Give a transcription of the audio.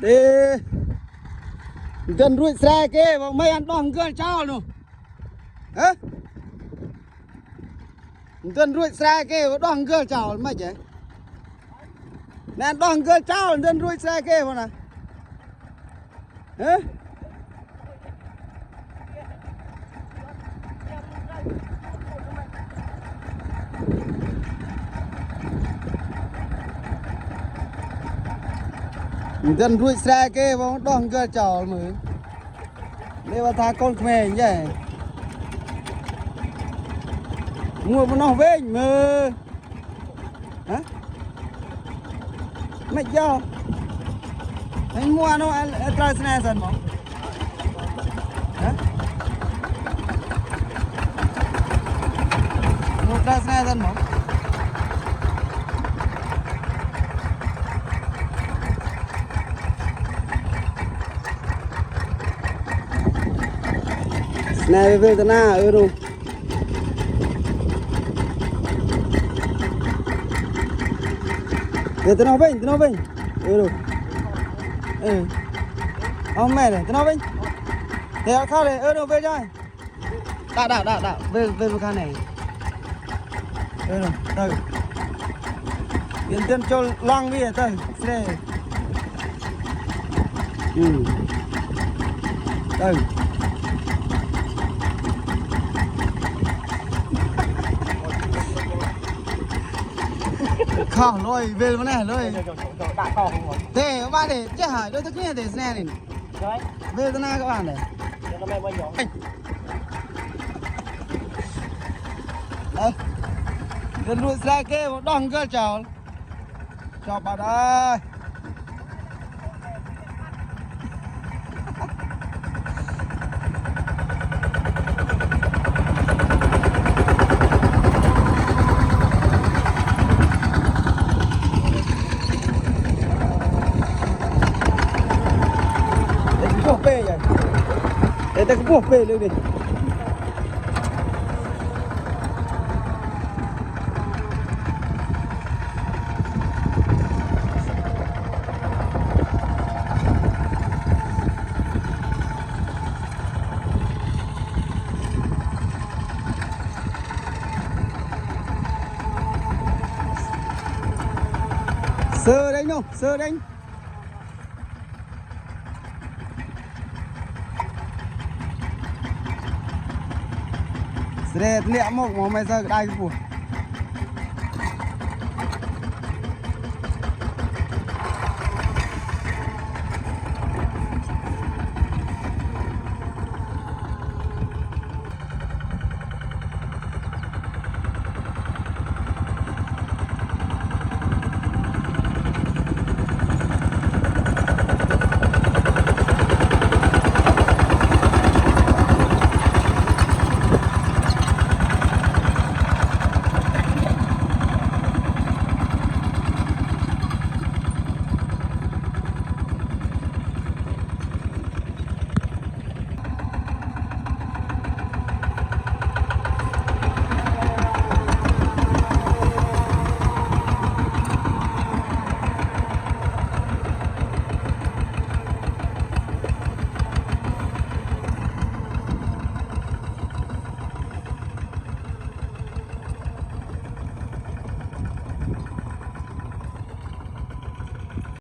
đi gần ruột xe kia mà mấy ăn đòn gơ cho luôn hả gần ruột xe kia mà đòn gơ cho mà chứ nè đòn gơ cho gần ruột xe kia mà nè hả dân ruột xe kia mà đòn gơ cho mà đây là thà con mẹ vậy mua mà nó về mà hả mày do anh mua nó trai này dần mà hả mua trai này dần mà này về từ na ở đâu về từ nào bên ở đâu ông mẹ này từ nào bên thế khác này ở đâu về chơi đã về về khăn này ở đâu tới yên tiên cho loang đi tới đây đây khảo rồi về vấn này rồi thế các bạn để chết hỏi đôi thức kia để xe này về tới na các bạn này gần đuôi xe kia một đòn cơ chào cho bà đây để ta buộc về luôn đi sơ đánh không sơ đánh Sret liệm một mày giờ đây của